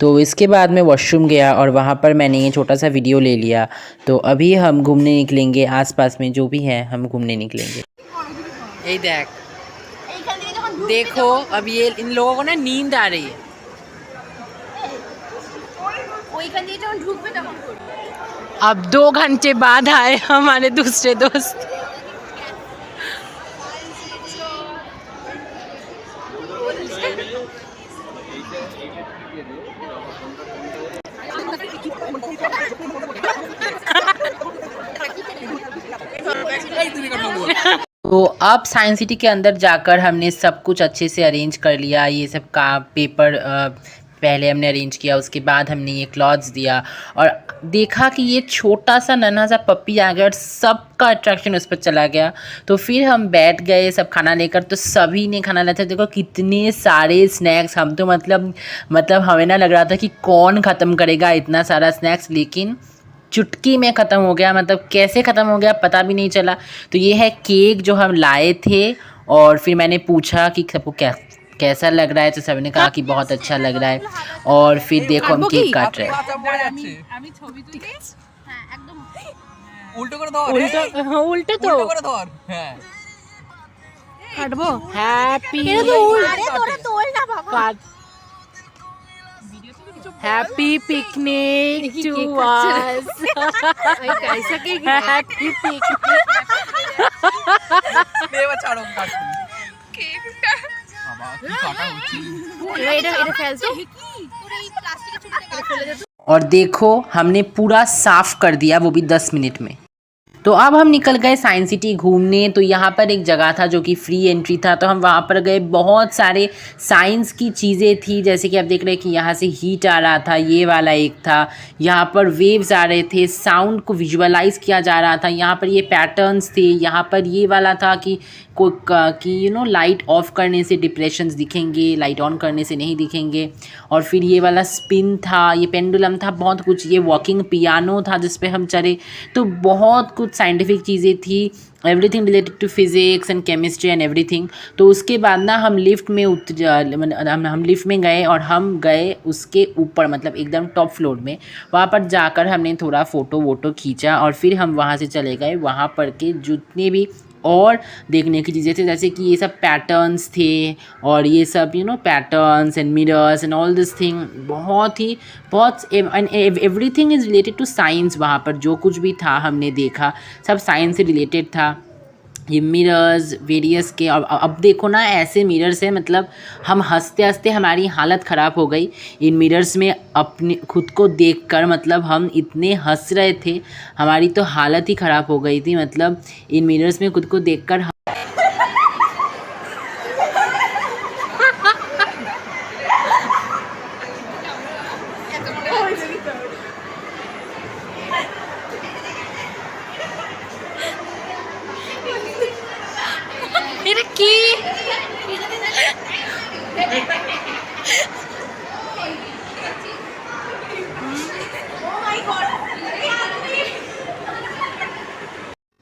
तो इसके बाद मैं वॉशरूम गया और वहाँ पर मैंने ये छोटा सा वीडियो ले लिया। तो अभी हम घूमने निकलेंगे, आसपास में जो भी है हम घूमने निकलेंगे। यही देखो अब ये इन लोगों को ना नींद आ रही है। अब 2 घंटे बाद आए हमारे दूसरे दोस्त। तो अब साइंस सिटी के अंदर जाकर हमने सब कुछ अच्छे से अरेंज कर लिया। ये सब का पेपर पहले हमने अरेंज किया, उसके बाद हमने ये क्लॉथ्स दिया और देखा कि ये छोटा सा नन्हा सा पप्पी आ गया और सबका अट्रैक्शन उस पर चला गया। तो फिर हम बैठ गए सब खाना लेकर, तो सभी ने खाना लिया था। देखो कितने सारे स्नैक्स, हम तो मतलब हमें ना लग रहा था कि कौन ख़त्म करेगा इतना सारा स्नैक्स, लेकिन चुटकी में ख़त्म हो गया। मतलब कैसे ख़त्म हो गया पता भी नहीं चला। तो ये है केक जो हम लाए थे और फिर मैंने पूछा कि सबको कैसा लग रहा है, तो सबने कहा कि बहुत अच्छा लग रहा है। और फिर देखो हम केक काट रहे हैं। Happy picnic to us. Happy picnic. और देखो हमने पूरा साफ कर दिया, वो भी 10 मिनट में। तो अब हम निकल गए साइंस सिटी घूमने। तो यहाँ पर एक जगह था जो कि फ्री एंट्री था, तो हम वहाँ पर गए। बहुत सारे साइंस की चीज़ें थी, जैसे कि आप देख रहे हैं कि यहाँ से हीट आ रहा था, ये वाला एक था। यहाँ पर वेव्स आ रहे थे, साउंड को विजुअलाइज किया जा रहा था। यहाँ पर ये पैटर्न्स थे। यहाँ पर ये वाला था कि लाइट ऑफ करने से डिप्रेशंस दिखेंगे, लाइट ऑन करने से नहीं दिखेंगे। और फिर ये वाला स्पिन था, ये पेंडुलम था, बहुत कुछ। ये वॉकिंग पियानो था जिस पे हम चढ़े। तो बहुत कुछ साइंटिफिक चीज़ें थी, everything related to physics and chemistry and everything. तो उसके बाद ना हम लिफ्ट में हम लिफ्ट में गए और हम गए उसके ऊपर, मतलब एकदम टॉप फ्लोर में। वहाँ पर जाकर हमने थोड़ा फ़ोटो वोटो खींचा और फिर हम वहाँ से चले गए वहाँ पर के जितने भी और देखने की चीज़ें थे, जैसे कि ये सब पैटर्न्स थे और ये सब patterns and mirrors and all this thing. बहुत everything is related to science. वहाँ पर जो कुछ भी था हमने देखा सब साइंस से रिलेटेड था। ये मिरर्स वेरियस के, अब देखो ना ऐसे मिरर्स है, मतलब हम हंसते हंसते हमारी हालत ख़राब हो गई इन मिरर्स में अपने खुद को देखकर। मतलब हम इतने हंस रहे थे, हमारी तो हालत ही ख़राब हो गई थी, मतलब इन मिरर्स में खुद को देखकर।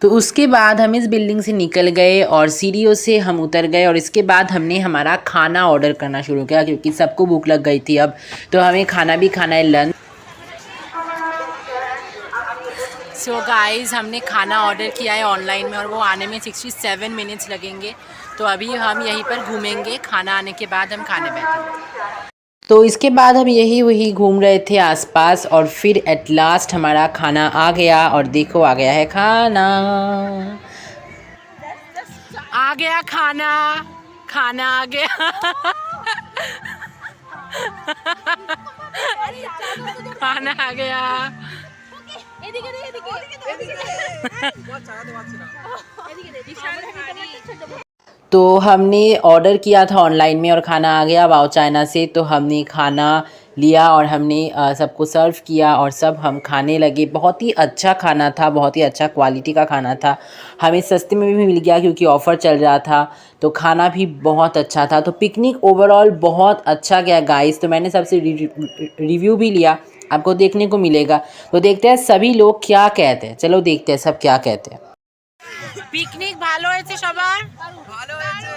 तो उसके बाद हम इस बिल्डिंग से निकल गए और सीढ़ियों से हम उतर गए और इसके बाद हमने हमारा खाना ऑर्डर करना शुरू किया, क्योंकि सबको भूख लग गई थी अब, तो हमें खाना भी खाना है, लंच। सो गाइस हमने खाना ऑर्डर किया है ऑनलाइन में और वो आने में 67 मिनट्स लगेंगे। तो अभी हम यहीं पर घूमेंगे, खाना आने के बाद हम खाने बैठेंगे। तो इसके बाद हम यही वही घूम रहे थे आसपास और फिर एट लास्ट हमारा खाना आ गया और देखो आ गया है खाना। आ गया खाना, खाना आ गया। खाना आ गया। तो हमने ऑर्डर किया था ऑनलाइन में और खाना आ गया वाओ चाइना से। तो हमने खाना लिया और हमने सबको सर्व किया और सब हम खाने लगे। बहुत ही अच्छा खाना था, बहुत ही अच्छा क्वालिटी का खाना था। हमें सस्ते में भी मिल गया क्योंकि ऑफ़र चल रहा था। तो खाना भी बहुत अच्छा था। तो पिकनिक ओवरऑल बहुत अच्छा गया गाइस। तो मैंने सबसे रिव्यू भी लिया, आपको देखने को मिलेगा। तो देखते हैं सभी लोग क्या कहते हैं। चलो देखते हैं सब क्या कहते हैं। পিকনিক ভালো হয়েছে সবার? ভালো হয়েছে।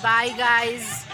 Bye guys.